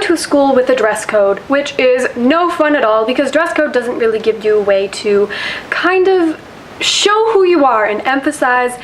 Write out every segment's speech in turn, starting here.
to a school with a dress code, which is no fun at all because dress code doesn't really give you a way to kind of show who you are and emphasize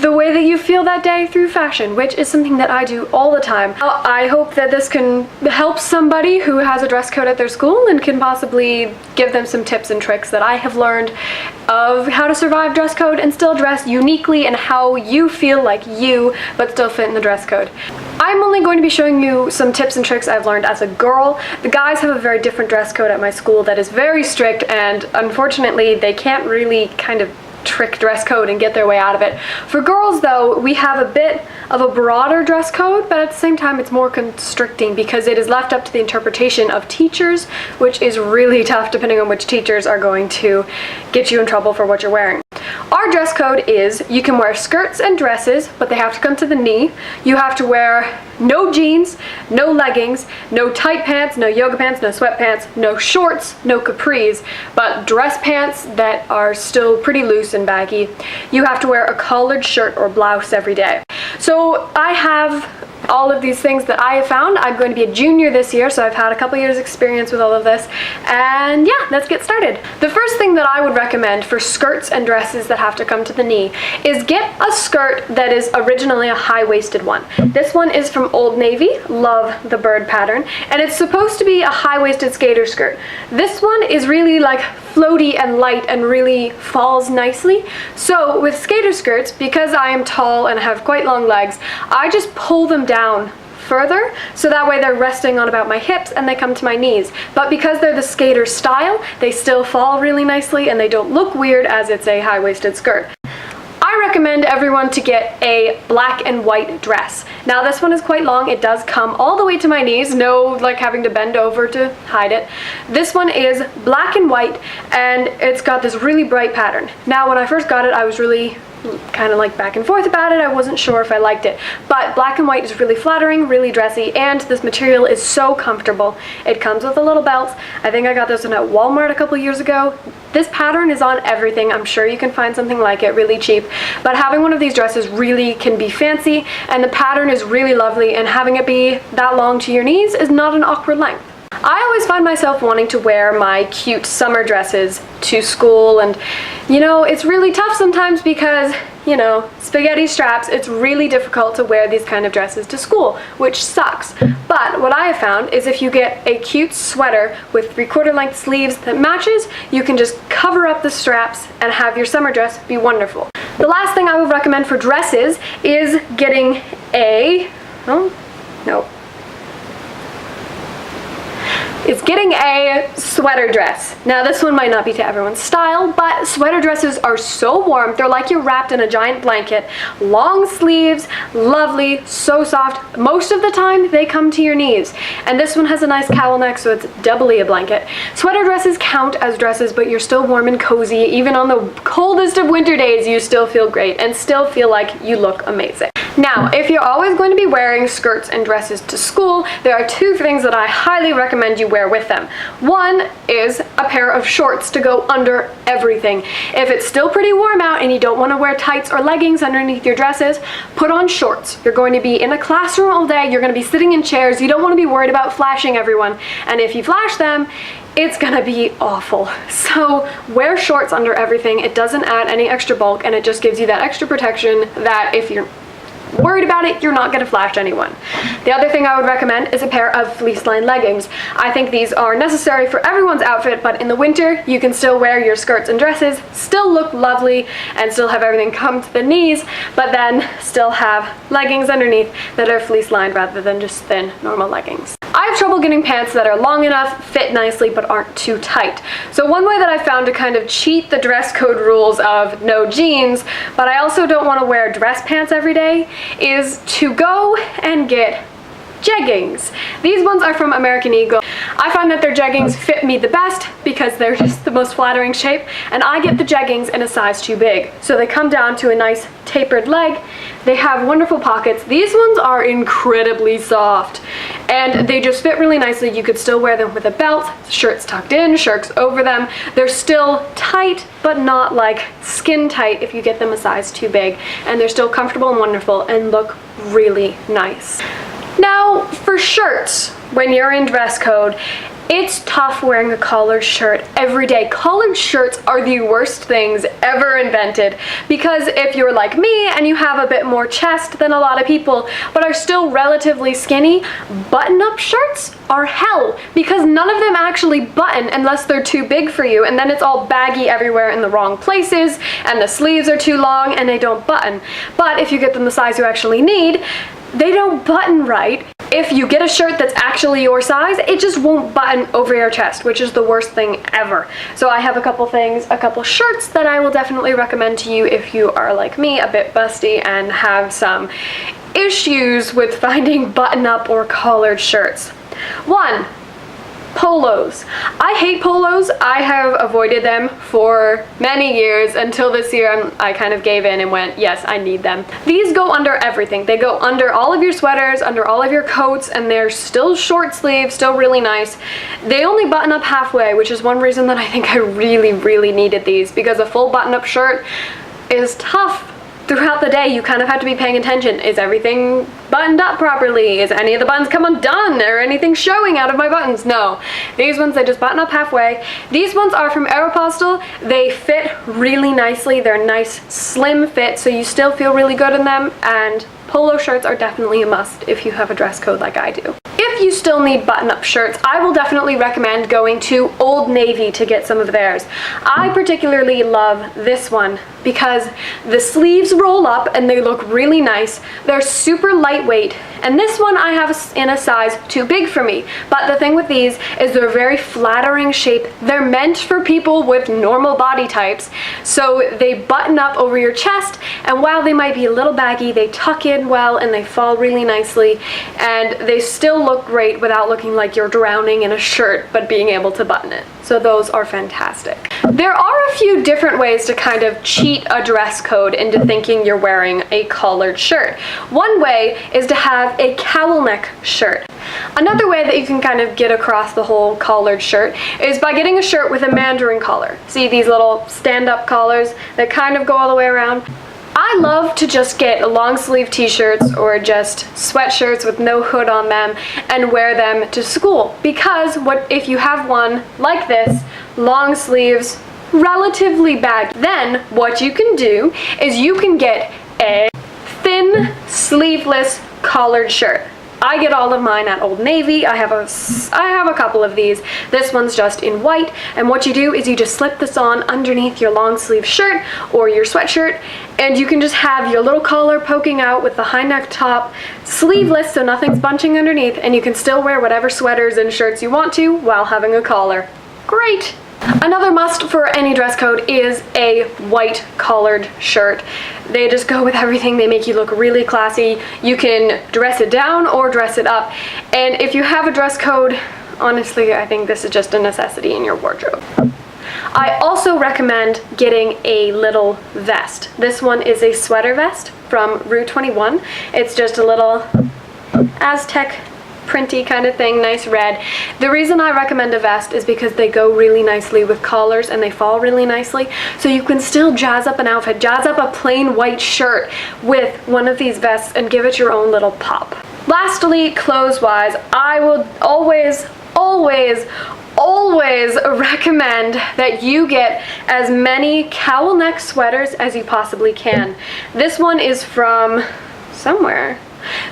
the way that you feel that day through fashion, which is something that I do all the time. I hope that this can help somebody who has a dress code at their school and can possibly give them some tips and tricks that I have learned of how to survive dress code and still dress uniquely and how you feel like you but still fit in the dress code. I'm only going to be showing you some tips and tricks I've learned as a girl. The guys have a very different dress code at my school that is very strict, and unfortunately they can't really kind of trick dress code and get their way out of it. For girls though, we have a bit of a broader dress code, but at the same time it's more constricting because it is left up to the interpretation of teachers, which is really tough depending on which teachers are going to get you in trouble for what you're wearing. Our dress code is you can wear skirts and dresses, but they have to come to the knee. You have to wear no jeans, no leggings, no tight pants, no yoga pants, no sweatpants, no shorts, no capris, but dress pants that are still pretty loose and baggy. You have to wear a collared shirt or blouse every day. So I have all of these things that I have found. I'm going to be a junior this year, so I've had a couple years experience with all of this, and yeah, let's get started. The first thing that I would recommend for skirts and dresses that have to come to the knee is get a skirt that is originally a high-waisted one. This one is from Old Navy, love the bird pattern, and it's supposed to be a high-waisted skater skirt. This one is really like floaty and light and really falls nicely. So with skater skirts, because I am tall and have quite long legs, I just pull them down further so that way they're resting on about my hips and they come to my knees. But because they're the skater style, they still fall really nicely and they don't look weird as it's a high-waisted skirt. I recommend everyone to get a black and white dress. Now this one is quite long, it does come all the way to my knees, no like having to bend over to hide it. This one is black and white and it's got this really bright pattern. Now when I first got it I was really kind of like back and forth about it. I wasn't sure if I liked it, but black and white is really flattering, really dressy, and this material is so comfortable. It comes with a little belt. I think I got this one at Walmart a couple years ago. This pattern is on everything. I'm sure you can find something like it really cheap, but having one of these dresses really can be fancy, and the pattern is really lovely, and having it be that long to your knees is not an awkward length. I always find myself wanting to wear my cute summer dresses to school, and you know, it's really tough sometimes because, you know, spaghetti straps, it's really difficult to wear these kind of dresses to school, which sucks. But what I have found is if you get a cute sweater with 3/4 length sleeves that matches, you can just cover up the straps and have your summer dress be wonderful. The last thing I would recommend for dresses is getting getting a sweater dress. Now this one might not be to everyone's style, but sweater dresses are so warm. They're like you're wrapped in a giant blanket. Long sleeves, lovely, so soft. Most of the time they come to your knees. And this one has a nice cowl neck, so it's doubly a blanket. Sweater dresses count as dresses, but you're still warm and cozy. Even on the coldest of winter days, you still feel great and still feel like you look amazing. Now, if you're always going to be wearing skirts and dresses to school, there are two things that I highly recommend you wear with them. One is a pair of shorts to go under everything. If it's still pretty warm out and you don't want to wear tights or leggings underneath your dresses, put on shorts. You're going to be in a classroom all day, you're going to be sitting in chairs, you don't want to be worried about flashing everyone, and if you flash them, it's gonna be awful. So wear shorts under everything. It doesn't add any extra bulk and it just gives you that extra protection that if you're worried about it, you're not going to flash anyone. The other thing I would recommend is a pair of fleece-lined leggings. I think these are necessary for everyone's outfit, but in the winter you can still wear your skirts and dresses, still look lovely, and still have everything come to the knees, but then still have leggings underneath that are fleece-lined rather than just thin, normal leggings. I have trouble getting pants that are long enough, fit nicely, but aren't too tight. So one way that I found to kind of cheat the dress code rules of no jeans, but I also don't want to wear dress pants every day, is to go and get jeggings. These ones are from American Eagle. I find that their jeggings fit me the best because they're just the most flattering shape, and I get the jeggings in a size too big. So they come down to a nice tapered leg. They have wonderful pockets. These ones are incredibly soft and they just fit really nicely. You could still wear them with a belt, shirts tucked in, shirts over them. They're still tight, but not like skin tight if you get them a size too big, and they're still comfortable and wonderful and look really nice. Now, for shirts, when you're in dress code, it's tough wearing a collared shirt every day. Collared shirts are the worst things ever invented because if you're like me and you have a bit more chest than a lot of people but are still relatively skinny, button-up shirts are hell because none of them actually button unless they're too big for you, and then it's all baggy everywhere in the wrong places and the sleeves are too long and they don't button. But if you get them the size you actually need, they don't button right. If you get a shirt that's actually your size, it just won't button over your chest, which is the worst thing ever. So I have a couple shirts that I will definitely recommend to you if you are like me, a bit busty and have some issues with finding button-up or collared shirts. 1. Polos. I hate polos. I have avoided them for many years until this year I kind of gave in and went, yes, I need them. These go under everything. They go under all of your sweaters, under all of your coats, and they're still short sleeve, still really nice. They only button up halfway, which is one reason that I think I really needed these, because a full button-up shirt is tough. Throughout the day, you kind of have to be paying attention. Is everything buttoned up properly? Is any of the buttons come undone or anything showing out of my buttons? No. These ones, they just button up halfway. These ones are from Aeropostale. They fit really nicely. They're nice, slim fit, so you still feel really good in them, and polo shirts are definitely a must if you have a dress code like I do. If you still need button-up shirts, I will definitely recommend going to Old Navy to get some of theirs. I particularly love this one because the sleeves roll up and they look really nice. They're super lightweight, and this one I have in a size too big for me. But the thing with these is they're very flattering shape. They're meant for people with normal body types, so they button up over your chest, and while they might be a little baggy, they tuck in well and they fall really nicely, and they still look great without looking like you're drowning in a shirt but being able to button it. So those are fantastic. There are a few different ways to kind of cheat a dress code into thinking you're wearing a collared shirt. One way is to have a cowl neck shirt. Another way that you can kind of get across the whole collared shirt is by getting a shirt with a mandarin collar. See these little stand-up collars that kind of go all the way around? I love to just get long sleeve t-shirts or just sweatshirts with no hood on them and wear them to school, because if you have one like this, long sleeves, relatively baggy, then what you can do is you can get a thin sleeveless collared shirt. I get all of mine at Old Navy. I have a couple of these. This one's just in white, and what you do is you just slip this on underneath your long sleeve shirt or your sweatshirt, and you can just have your little collar poking out with the high neck top, sleeveless so nothing's bunching underneath, and you can still wear whatever sweaters and shirts you want to while having a collar. Great! Another must for any dress code is a white collared shirt. They just go with everything. They make you look really classy. You can dress it down or dress it up. And if you have a dress code, honestly, I think this is just a necessity in your wardrobe. I also recommend getting a little vest. This one is a sweater vest from Rue 21. It's just a little Aztec printy kind of thing, nice red. The reason I recommend a vest is because they go really nicely with collars and they fall really nicely, so you can still jazz up an outfit, jazz up a plain white shirt with one of these vests and give it your own little pop. Lastly, clothes-wise, I will always recommend that you get as many cowl neck sweaters as you possibly can. This one is from somewhere.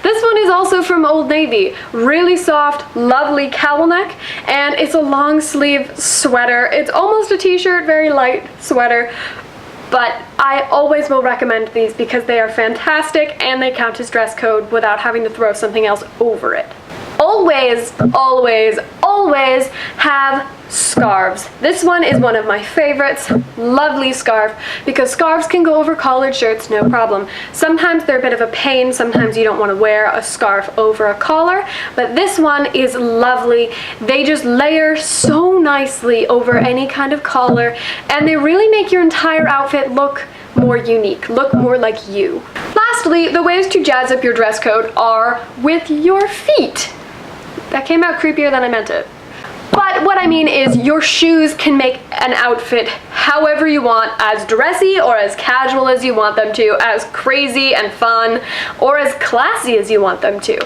This one is also from Old Navy. Really soft, lovely cowl neck, and it's a long sleeve sweater. It's almost a t-shirt, very light sweater, but I always will recommend these because they are fantastic and they count as dress code without having to throw something else over it. Always have scarves. This one is one of my favorites. Lovely scarf, because scarves can go over collared shirts, no problem. Sometimes they're a bit of a pain. Sometimes you don't want to wear a scarf over a collar, but this one is lovely. They just layer so nicely over any kind of collar, and they really make your entire outfit look more unique, look more like you. Lastly, the ways to jazz up your dress code are with your feet. That came out creepier than I meant it. But what I mean is your shoes can make an outfit however you want, as dressy or as casual as you want them to, as crazy and fun, or as classy as you want them to.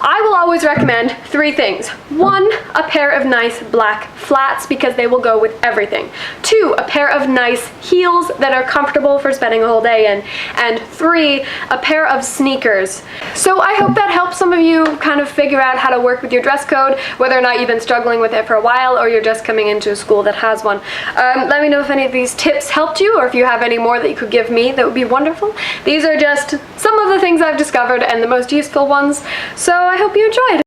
I will always recommend 3 things. 1, a pair of nice black flats because they will go with everything. 2, a pair of nice heels that are comfortable for spending a whole day in. And 3, a pair of sneakers. So I hope that helps some of you kind of figure out how to work with your dress code, whether or not you've been struggling with it for a while or you're just coming into a school that has one. Let me know if any of these tips helped you, or if you have any more that you could give me. That would be wonderful. These are just some of the things I've discovered and the most useful ones, so I hope you enjoyed.